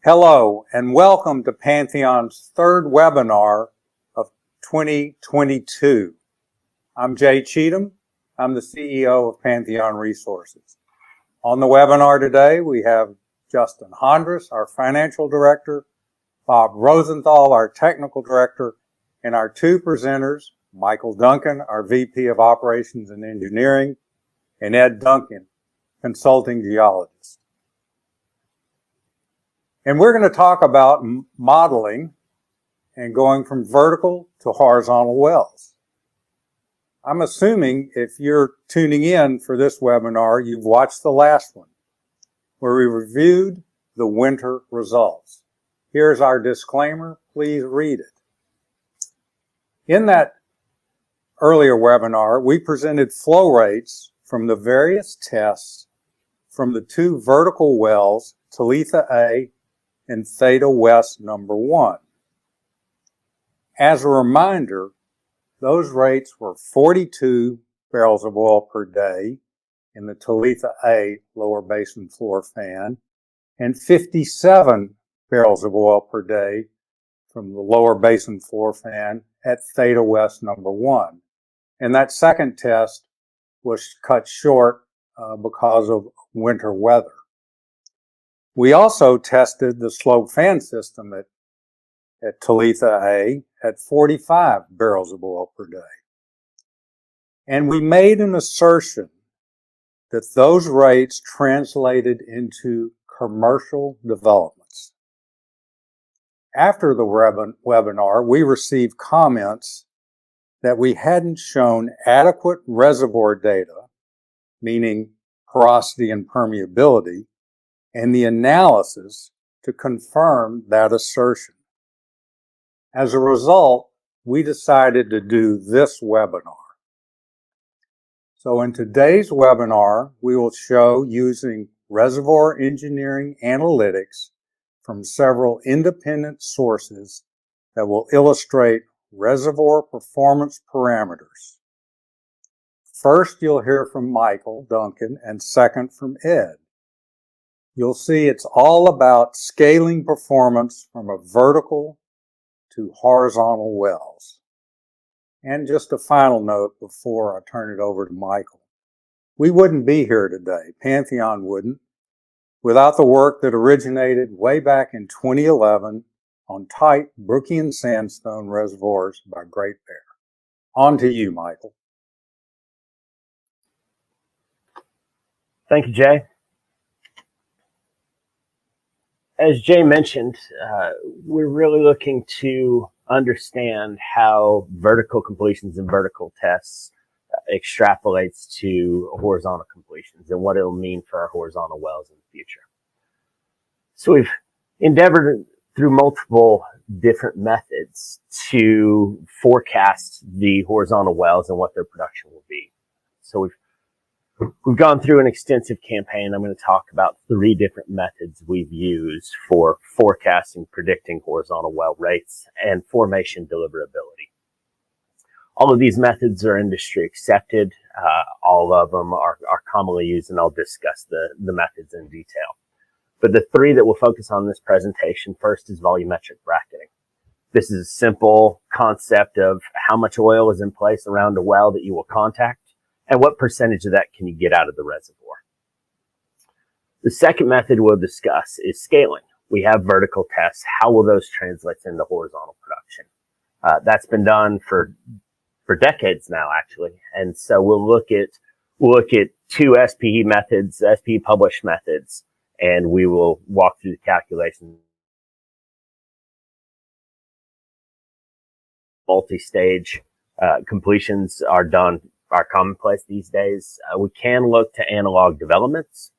Hello and welcome to Pantheon's third webinar of 2022. I'm Jay Cheatham. I'm the CEO of Pantheon Resources. On the webinar today, we have Justin Hondras, our Financial Director, Bob Rosenthal, our Technical Director, and our two presenters, Michael Duncan, our VP of Operations and Engineering, and Ed Duncan, Consulting Geologist. And we're going to talk about modeling and going from vertical to horizontal wells. I'm assuming if you're tuning in for this webinar, you've watched the last one, where we reviewed the winter results. Here's our disclaimer. Please read it. In that earlier webinar, we presented flow rates from the various tests from the two vertical wells, Talitha A and Theta West number 1. As a reminder, those rates were 42 barrels of oil per day in the Talitha A lower basin floor fan and 57 barrels of oil per day from the lower basin floor fan at Theta West number 1. And that second test was cut short because of winter weather. We also tested the slope fan system at Talitha A at 45 barrels of oil per day. And we made an assertion that those rates translated into commercial developments. After the webinar, we received comments that we hadn't shown adequate reservoir data, meaning porosity and permeability, and the analysis to confirm that assertion. As a result, we decided to do this webinar. So in today's webinar, we will show using reservoir engineering analytics from several independent sources that will illustrate reservoir performance parameters. First, you'll hear from Michael Duncan, and second from Ed. You'll see it's all about scaling performance from a vertical to horizontal wells. And just a final note before I turn it over to Michael. We wouldn't be here today, Pantheon wouldn't, without the work that originated way back in 2011 on tight Brookian sandstone reservoirs by Great Bear. On to you, Michael. Thank you, Jay. As Jay mentioned, we're really looking to understand how vertical completions and vertical tests extrapolates to horizontal completions and what it'll mean for our horizontal wells in the future. So we've endeavored through multiple different methods to forecast the horizontal wells and what their production will be. So we've gone through an extensive campaign. I'm going to talk about 3 different methods we've used for forecasting, predicting horizontal well rates, and formation deliverability. All of these methods are industry accepted. All of them are commonly used, and I'll discuss the methods in detail. But the 3 that we'll focus on in this presentation, first is volumetric bracketing. This is a simple concept of how much oil is in place around a well that you will contact, and what percentage of that can you get out of the reservoir. The second method we'll discuss is scaling. We have vertical tests. How will those translate into horizontal production? That's been done for decades now, actually. And so we'll look at 2 SPE methods, SPE published methods, and we will walk through the calculations. Multi-stage completions are commonplace these days. We can look to analog developments.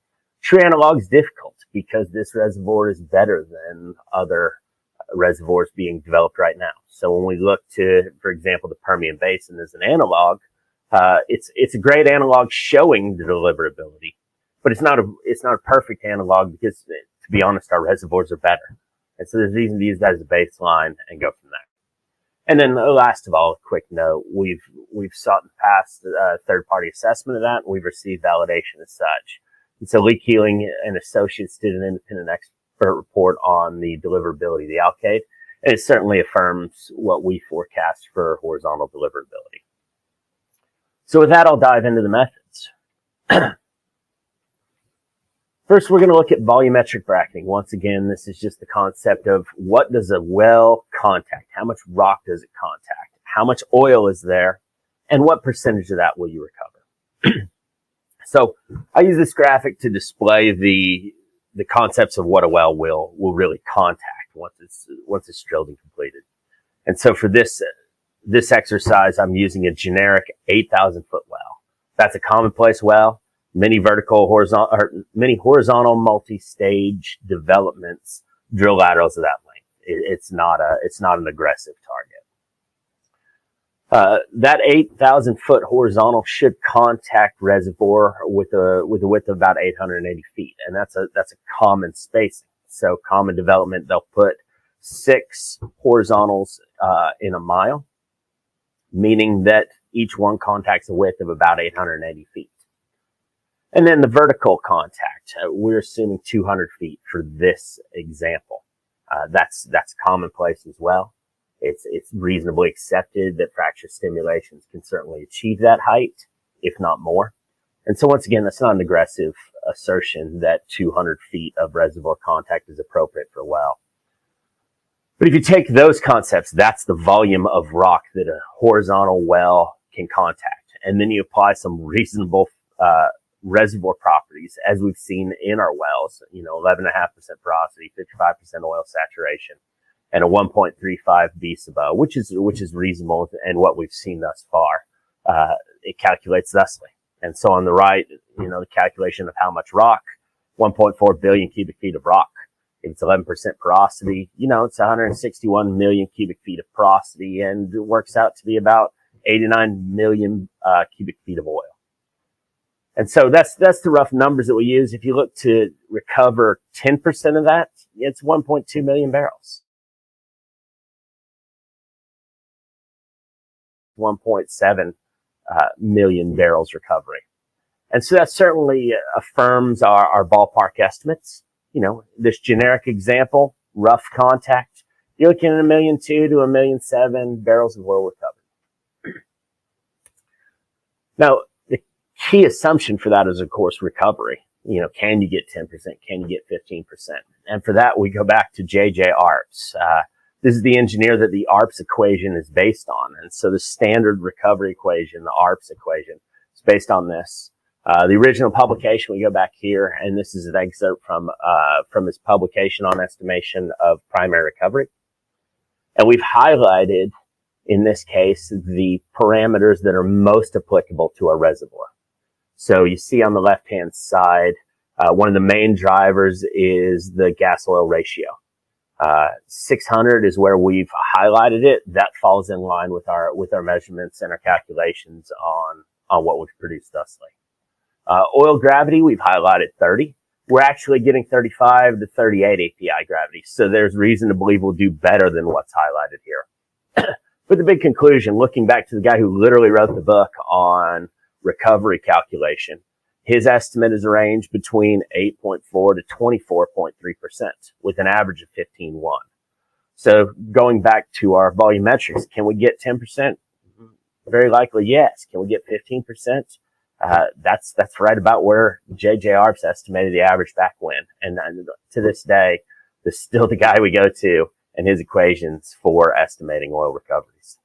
True analog is difficult because this reservoir is better than other reservoirs being developed right now. So when we look to, for example, the Permian Basin as an analog, it's a great analog showing the deliverability, but it's not a perfect analog because, to be honest, our reservoirs are better. And so there's reason to use that as a baseline and go from there. And then last of all, a quick note, we've sought and passed third-party assessment of that, and we've received validation as such. And so Leak Healing and Associates did an independent report on the deliverability of the alkaid, and it certainly affirms what we forecast for horizontal deliverability. So with that, I'll dive into the methods. First, we're going to look at volumetric bracketing. Once again, this is just the concept of what does a well contact? How much rock does it contact? How much oil is there? And what percentage of that will you recover? So I use this graphic to display the concepts of what a well will really contact once it's drilled and completed. And so for this exercise, I'm using a generic 8,000 foot well. That's a commonplace well. Many horizontal multi-stage developments drill laterals of that length. It's not an aggressive target. That 8,000 foot horizontal should contact reservoir with a width of about 880 feet, and that's a common spacing. So common development, they'll put 6 horizontals in a mile, meaning that each one contacts a width of about 880 feet. And then the vertical contact, we're assuming 200 feet for this example. That's commonplace as well. It's reasonably accepted that fracture stimulations can certainly achieve that height, if not more. And so once again, that's not an aggressive assertion that 200 feet of reservoir contact is appropriate for a well. But if you take those concepts, that's the volume of rock that a horizontal well can contact. And then you apply some reasonable reservoir properties, as we've seen in our wells, 11.5% porosity, 55% oil saturation, and a 1.35 BSABO, which is reasonable and what we've seen thus far. It calculates thusly. And so on the right, the calculation of how much rock, 1.4 billion cubic feet of rock. If it's 11% porosity, it's 161 million cubic feet of porosity, and it works out to be about 89 million cubic feet of oil. And so that's the rough numbers that we use. If you look to recover 10% of that, it's 1.2 million barrels. 1.7 million barrels recovery. And so that certainly affirms our ballpark estimates. This generic example, rough contact, you're looking at 1.2 million to 1.7 million barrels of oil recovered. Now, the key assumption for that is, of course, recovery. Can you get 10%? Can you get 15%? And for that, we go back to J.J. ARPS. This is the engineer that the ARPS equation is based on. And so the standard recovery equation, the ARPS equation, is based on this. The original publication, we go back here, and this is an excerpt from his publication on estimation of primary recovery. And we've highlighted, in this case, the parameters that are most applicable to our reservoir. So you see on the left-hand side, one of the main drivers is the gas-oil ratio. 600 is where we've highlighted it. That falls in line with our measurements and our calculations on what we've produced thusly. Oil gravity, we've highlighted 30. We're actually getting 35 to 38 API gravity. So there's reason to believe we'll do better than what's highlighted here. But the big conclusion, looking back to the guy who literally wrote the book on recovery calculation, his estimate is a range between 8.4 to 24.3% with an average of 15.1. So going back to our volumetrics, can we get 10%? Very likely, yes. Can we get 15%? That's right about where J.J. ARPS estimated the average back when. And to this day, this is still the guy we go to and his equations for estimating oil recoveries.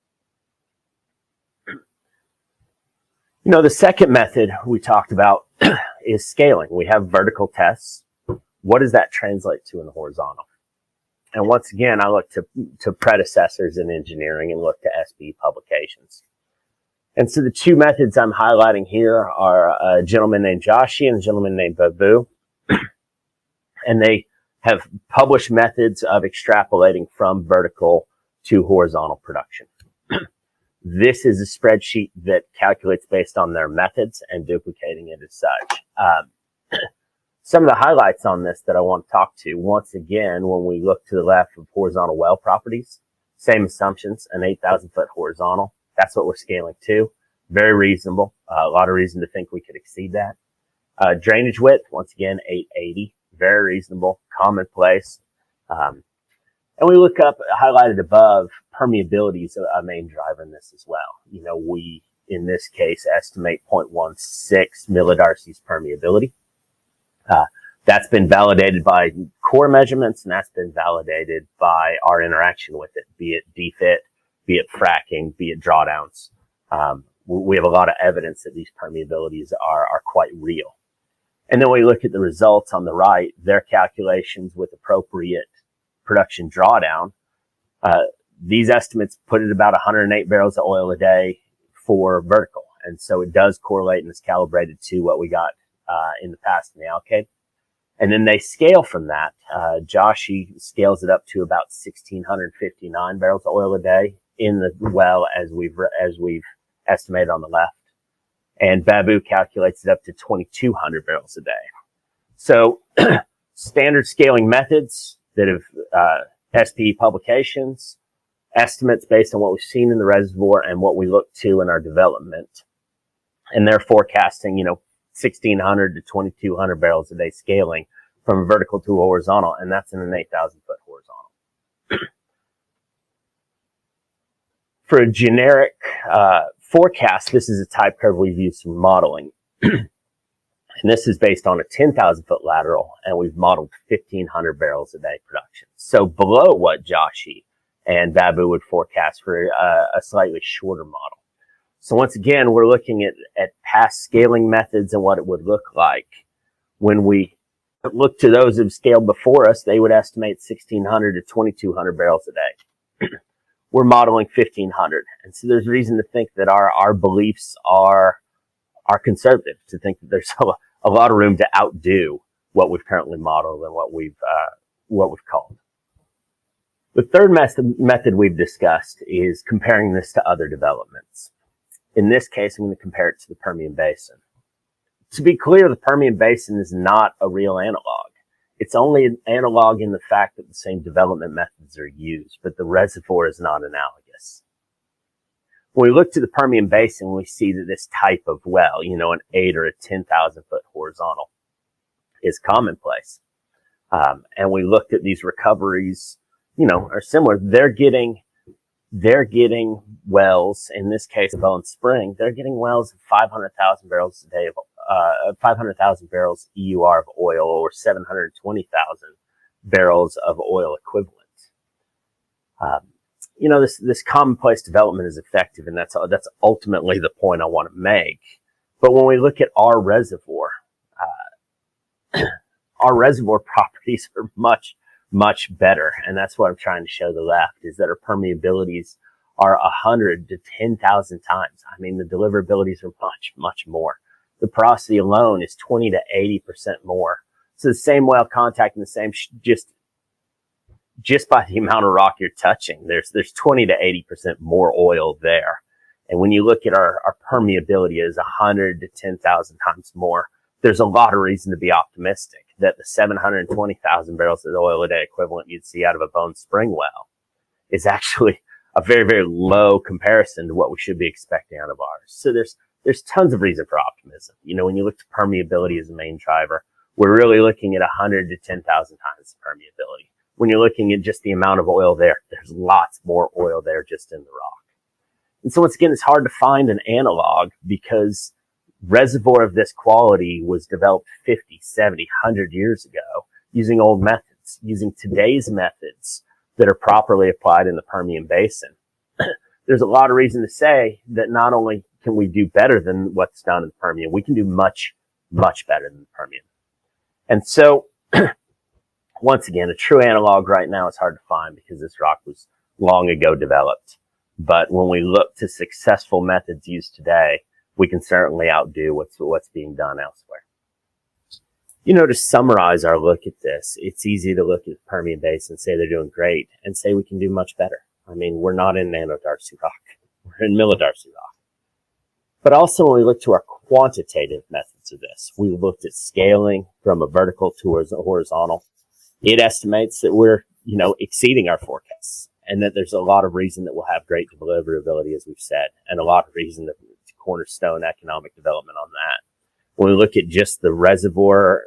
The second method we talked about is scaling. We have vertical tests. What does that translate to in the horizontal? And once again, I look to predecessors in engineering and look to SB publications. And so the two methods I'm highlighting here are a gentleman named Joshi and a gentleman named Babu. And they have published methods of extrapolating from vertical to horizontal production. This is a spreadsheet that calculates based on their methods and duplicating it as such. Some of the highlights on this that I want to talk to, once again, when we look to the left of horizontal well properties, same assumptions, an 8,000 foot horizontal. That's what we're scaling to. Very reasonable. A lot of reason to think we could exceed that. Drainage width, once again, 880. very reasonable, commonplace. And we look up, highlighted above, permeability is a main driver in this as well. You know, we, in this case, estimate 0.16 millidarcies permeability. That's been validated by core measurements, and that's been validated by our interaction with it, be it defit, be it fracking, be it drawdowns. We have a lot of evidence that these permeabilities are quite real. And then we look at the results on the right, their calculations with appropriate production drawdown. These estimates put it about 108 barrels of oil a day for vertical. And so it does correlate and is calibrated to what we got in the past in the Alkaid. And then they scale from that. Joshi scales it up to about 1,659 barrels of oil a day in the well as we've estimated on the left. And Babu calculates it up to 2,200 barrels a day. So standard scaling methods that have SPE publications, estimates based on what we've seen in the reservoir and what we look to in our development. And they're forecasting, 1,600 to 2,200 barrels a day scaling from vertical to horizontal, and that's in an 8,000 foot horizontal. For a generic forecast, this is a type curve we've used for modeling. And this is based on a 10,000 foot lateral, and we've modeled 1,500 barrels a day production. So below what Joshi and Babu would forecast for a slightly shorter model. So once again, we're looking at past scaling methods and what it would look like. When we look to those who've scaled before us, they would estimate 1,600 to 2,200 barrels a day. We're modeling 1,500. And so there's reason to think that our beliefs are conservative, to think that there's a lot of room to outdo what we've currently modeled and what we've called. The third method we've discussed is comparing this to other developments. In this case, I'm going to compare it to the Permian Basin. To be clear, the Permian Basin is not a real analog. It's only an analog in the fact that the same development methods are used, but the reservoir is not analogous. When we look to the Permian Basin, we see that this type of well, an 8 or a 10,000 foot horizontal, is commonplace. And we looked at these recoveries, are similar. They're getting wells, in this case, Bone Spring, they're getting wells of 500,000 barrels a day of 500,000 barrels EUR of oil, or 720,000 barrels of oil equivalent. This commonplace development is effective, and that's ultimately the point I want to make. But when we look at our reservoir properties are much, much better. And that's what I'm trying to show the left, is that our permeabilities are 100 to 10,000 times. I mean, the deliverabilities are much, much more. The porosity alone is 20 to 80% more. So the same well contacting the same, just by the amount of rock you're touching, there's 20 to 80% more oil there. And when you look at our permeability is 100 to 10,000 times more, there's a lot of reason to be optimistic that the 720,000 barrels of oil a day equivalent you'd see out of a Bone Spring well is actually a very, very low comparison to what we should be expecting out of ours. So there's tons of reason for optimism. When you look to permeability as a main driver, we're really looking at 100 to 10,000 times permeability. When you're looking at just the amount of oil there, there's lots more oil there just in the rock. And so once again, it's hard to find an analog because reservoir of this quality was developed 50, 70, 100 years ago using old methods, using today's methods that are properly applied in the Permian Basin. There's a lot of reason to say that not only can we do better than what's done in the Permian, we can do much, much better than the Permian. And so, once again, a true analog right now is hard to find because this rock was long ago developed. But when we look to successful methods used today, we can certainly outdo what's being done elsewhere. To summarize our look at this, it's easy to look at the Permian Basin and say they're doing great and say we can do much better. I mean, we're not in nanodarcy rock. We're in millidarcy rock. But also when we look to our quantitative methods of this, we looked at scaling from a vertical to a horizontal. It estimates that we're, exceeding our forecasts and that there's a lot of reason that we'll have great deliverability, as we've said, and a lot of reason to cornerstone economic development on that. When we look at just the reservoir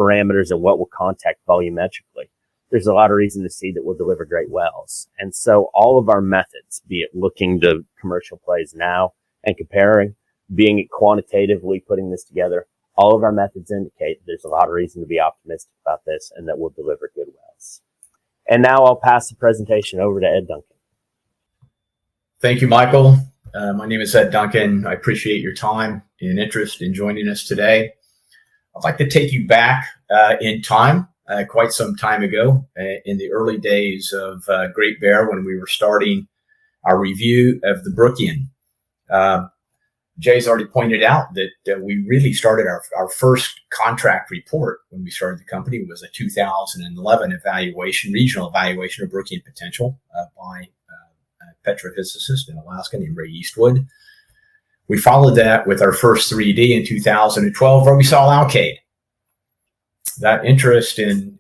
parameters and what will contact volumetrically, there's a lot of reason to see that we'll deliver great wells. And so all of our methods, be it looking to commercial plays now and comparing, being it quantitatively putting this together, all of our methods indicate there's a lot of reason to be optimistic about this and that we'll deliver good wells. And now I'll pass the presentation over to Ed Duncan. Thank you, Michael. My name is Ed Duncan. I appreciate your time and interest in joining us today. I'd like to take you back in time, quite some time ago, in the early days of Great Bear, when we were starting our review of the BROOKIAN. Jay's already pointed out that we really started our first contract report when we started the company. It was a 2011 regional evaluation of BROOKIAN potential by a petrophysicist in Alaska named Ray Eastwood. We followed that with our first 3D in 2012, where we saw Alkaid. That interest in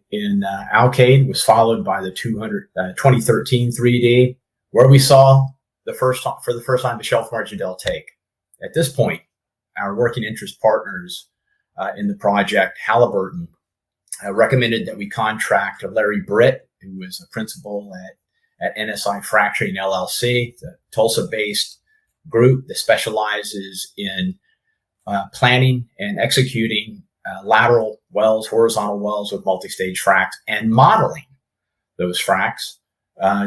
Alkaid was followed by the 2013 3D, where we saw for the first time the shelf margin deltaic. At this point, our working interest partners in the project, Halliburton, recommended that we contract Larry Britt, who was a principal at NSI Fracturing LLC, the Tulsa-based group that specializes in planning and executing lateral wells, horizontal wells with multi-stage fracs, and modeling those fracs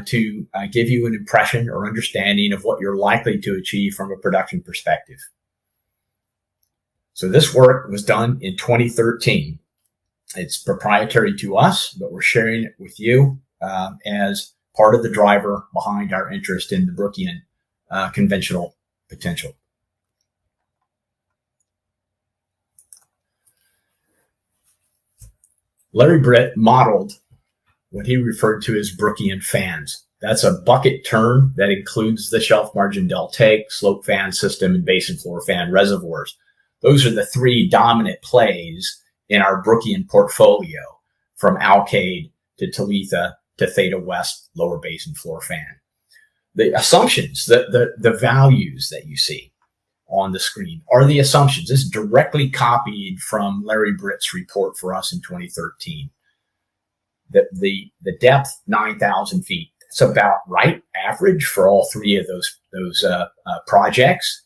to give you an impression or understanding of what you're likely to achieve from a production perspective. So this work was done in 2013. It's proprietary to us, but we're sharing it with you as part of the driver behind our interest in the BROOKIAN conventional potential. Larry Britt modeled what he referred to as BROOKIAN fans. That's a bucket term that includes the shelf margin deltaic, slope fan system, and basin floor fan reservoirs. Those are the three dominant plays in our BROOKIAN portfolio, from Alkaid to Talitha to Theta West lower basin floor fan. The assumptions, the values that you see on the screen are the assumptions. This is directly copied from Larry Britt's report for us in 2013. The depth, 9,000 feet. It's about right average for all three of those projects.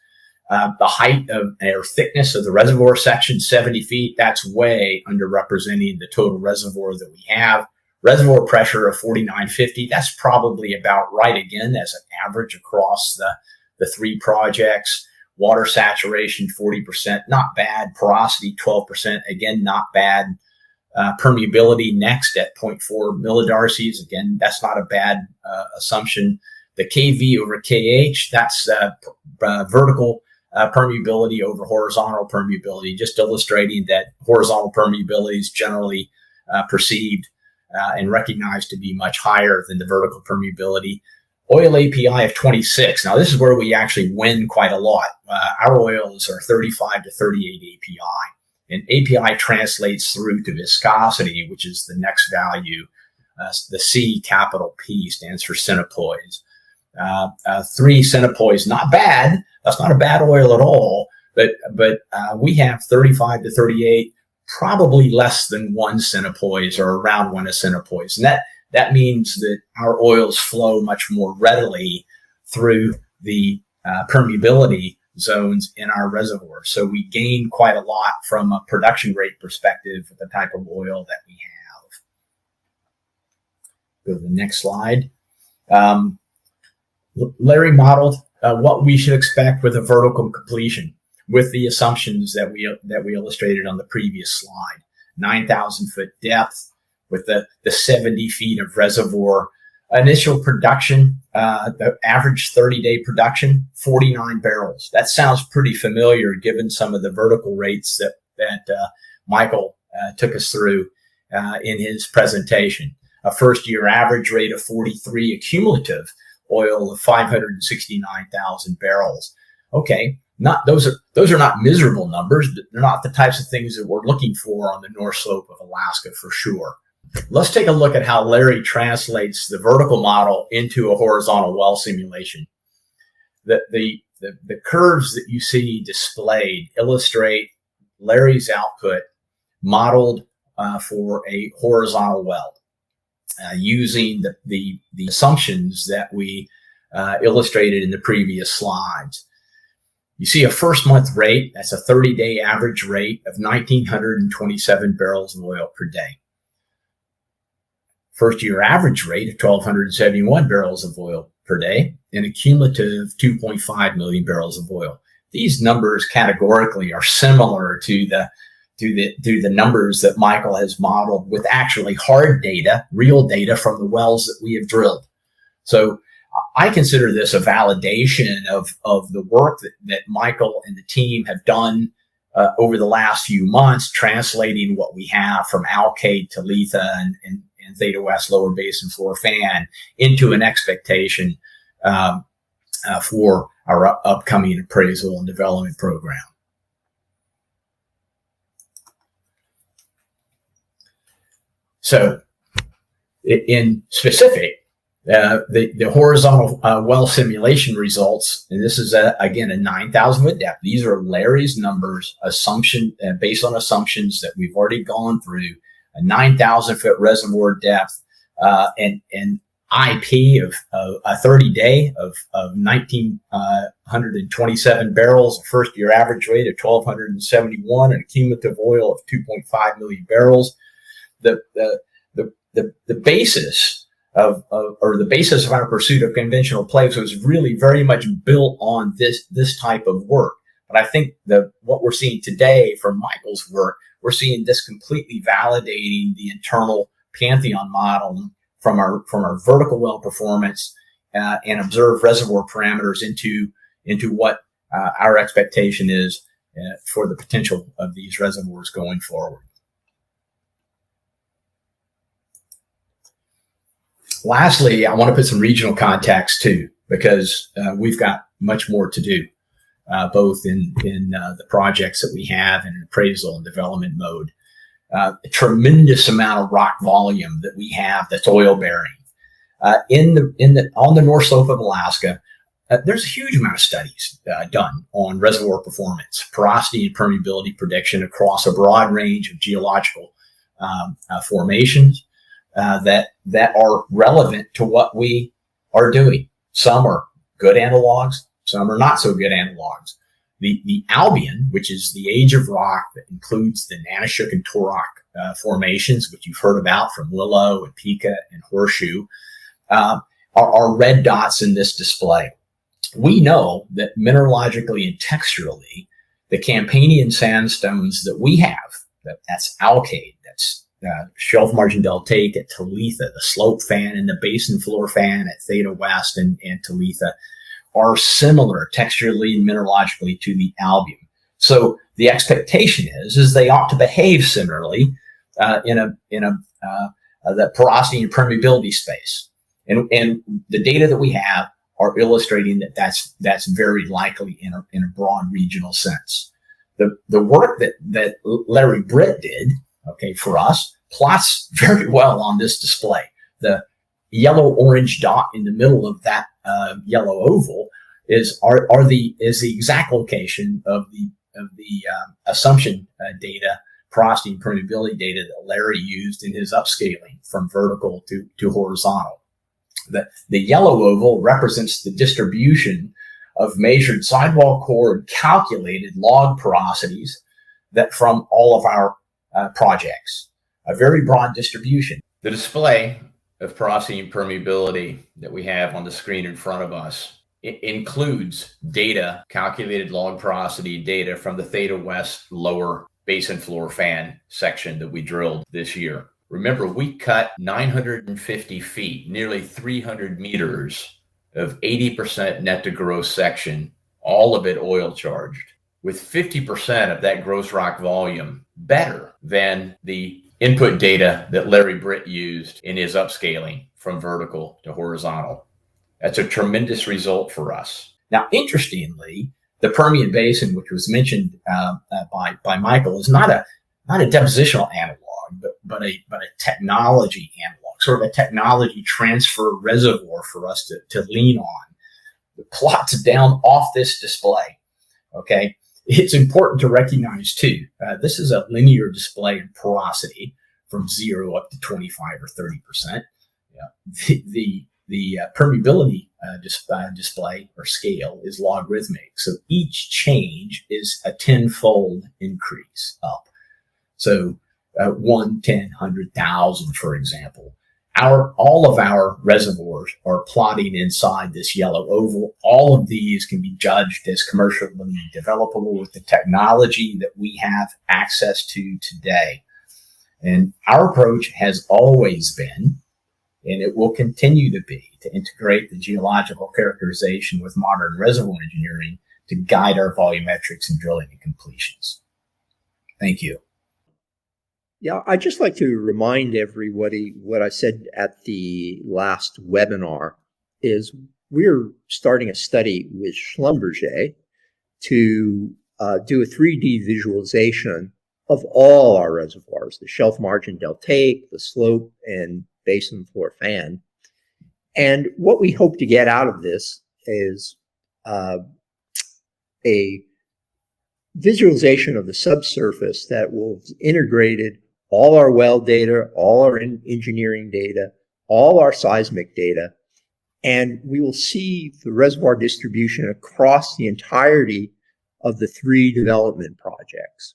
The height or thickness of the reservoir section, 70 feet. That's way underrepresenting the total reservoir that we have. Reservoir pressure of 4950. That's probably about right again as an average across the three projects. Water saturation, 40%, not bad. Porosity, 12%, again, not bad. Permeability next at 0.4 millidarcies. Again, that's not a bad assumption. The KV over KH, that's vertical permeability over horizontal permeability, just illustrating that horizontal permeability is generally perceived and recognized to be much higher than the vertical permeability. Oil API of 26. Now, this is where we actually win quite a lot. Our oils are 35 to 38 API. And API translates through to viscosity, which is the next value. The C, capital P, stands for centipoise. 3 centipoise, not bad. That's not a bad oil at all. But we have 35 to 38, probably less than 1 centipoise or around 1 centipoise. And that means that our oils flow much more readily through the permeability zones in our reservoir. So we gain quite a lot from a production rate perspective with the type of oil that we have. Go to the next slide. Larry modeled what we should expect with a vertical completion with the assumptions that we illustrated on the previous slide. 9,000 foot depth with the 70 feet of reservoir. Initial production, the average 30-day production, 49 barrels. That sounds pretty familiar given some of the vertical rates that Michael took us through in his presentation. A first-year average rate of 43, a cumulative oil of 569,000 barrels. Okay, those are not miserable numbers, but they're not the types of things that we're looking for on the North Slope of Alaska for sure. Let's take a look at how Larry translates the vertical model into a horizontal well simulation. The curves that you see displayed illustrate Larry's output modeled for a horizontal well using the assumptions that we illustrated in the previous slides. You see a first month rate, that's a 30-day average rate of 1,927 barrels of oil per day. First year average rate of 1,271 barrels of oil per day, and a cumulative 2.5 million barrels of oil. These numbers categorically are similar to the numbers that Michael has modeled with actually hard data, real data from the wells that we have drilled. So I consider this a validation of the work that Michael and the team have done over the last few months, translating what we have from Alkaid, Talitha, and Theta West lower basin floor fan into an expectation for our upcoming appraisal and development program. So in specific, the horizontal well simulation results, and this is again a 9,000 foot depth. These are Larry's numbers, based on assumptions that we've already gone through. A 9,000 foot reservoir depth, and IP of a 30-day of 1,927 barrels, a first year average rate of 1,271, and a cumulative oil of 2.5 million barrels. The basis of our pursuit of conventional plays was really very much built on this type of work. But I think what we're seeing today from Michael's work, we're seeing this completely validating the internal Pantheon model from our vertical well performance and observed reservoir parameters into what our expectation is for the potential of these reservoirs going forward. Lastly, I want to put some regional context too, because we've got much more to do, both in the projects that we have in appraisal and development mode. A tremendous amount of rock volume that we have that's oil bearing. On the North Slope of Alaska, there's a huge amount of studies done on reservoir performance, porosity and permeability prediction across a broad range of geological formations that are relevant to what we are doing. Some are good analogs, some are not so good analogs. The Albion, which is the age of rock that includes the Nanashuk and Turok formations, which you've heard about from Willow and Pika and Horseshoe, are red dots in this display. We know that mineralogically and texturally, the Campanian sandstones that we have, that's Alkaid, that's shelf margin deltaic at Talitha, the slope fan and the basin floor fan at Theta West and Talitha, are similar texturally and mineralogically to the Albion. So the expectation is they ought to behave similarly in the porosity and permeability space. And the data that we have are illustrating that's very likely in a broad regional sense. The work that Larry Britt did, for us, plots very well on this display. The yellow-orange dot in the middle of that yellow oval is the exact location of the assumption data, porosity and permeability data that Larry used in his upscaling from vertical to horizontal. The yellow oval represents the distribution of measured sidewall core and calculated log porosities that from all of our projects, a very broad distribution. The display of porosity and permeability that we have on the screen in front of us, it includes data, calculated log porosity data from the Theta West lower basin floor fan section that we drilled this year. Remember, we cut 950 feet, nearly 300 meters of 80% net to gross section, all of it oil charged, with 50% of that gross rock volume better than the input data that Larry Britt used in his upscaling from vertical to horizontal. That's a tremendous result for us. Now, interestingly, the Permian Basin, which was mentioned by Michael, is not a depositional analog, but a technology analog, sort of a technology transfer reservoir for us to lean on. The plots down off this display. Okay, it's important to recognize too. This is a linear display in porosity. from 0 up to 25 or 30%. Yeah. The permeability display or scale is logarithmic. So each change is a 10-fold increase up. So 1, 10, 100,000, for example. All of our reservoirs are plotting inside this yellow oval. All of these can be judged as commercially developable with the technology that we have access to today. And our approach has always been, and it will continue to be, to integrate the geological characterization with modern reservoir engineering to guide our volumetrics and drilling and completions. Thank you. Yeah, I'd just like to remind everybody what I said at the last webinar is we're starting a study with Schlumberger to do a 3D visualization of all our reservoirs, the shelf margin deltaic, the slope, and basin floor fan. And what we hope to get out of this is a visualization of the subsurface that will have integrated all our well data, all our engineering data, all our seismic data, and we will see the reservoir distribution across the entirety of the 3 development projects.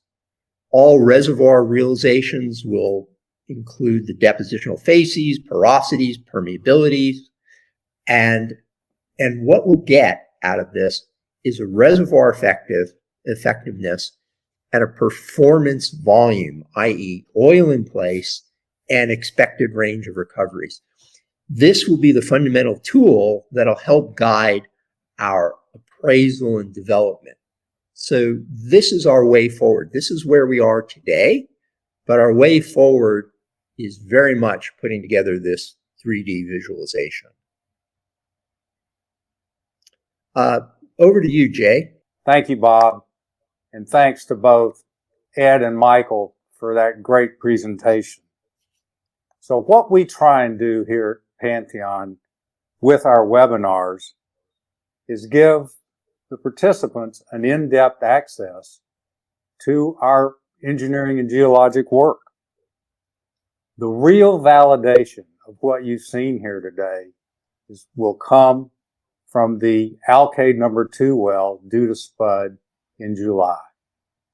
All reservoir realizations will include the depositional facies, porosities, permeabilities, and what we'll get out of this is a reservoir effectiveness and a performance volume, i.e. oil in place and expected range of recoveries. This will be the fundamental tool that'll help guide our appraisal and development. So this is our way forward. This is where we are today, but our way forward is very much putting together this 3D visualization. Over to you, Jay. Thank you, Bob. And thanks to both Ed and Michael for that great presentation. So what we try and do here at Pantheon with our webinars is give the participants an in-depth access to our engineering and geologic work. The real validation of what you've seen here today will come from the Alkaid number 2 well due to spud in July.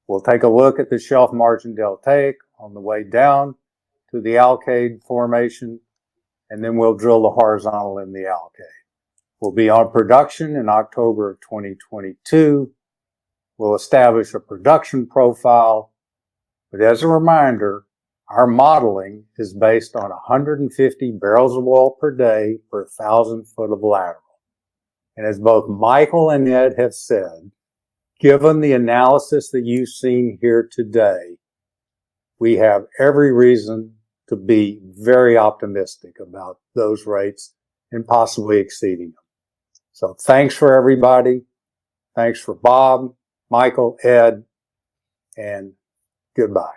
We'll take a look at the shelf margin deltaic on the way down to the Alkaid formation, and then we'll drill the horizontal in the Alkaid. We'll be on production in October of 2022. We'll establish a production profile, but as a reminder, our modeling is based on 150 barrels of oil per day per 1,000 foot of lateral. And as both Michael and Ed have said, given the analysis that you've seen here today, we have every reason to be very optimistic about those rates and possibly exceeding them. So thanks for everybody. Thanks for Bob, Michael, Ed, and goodbye.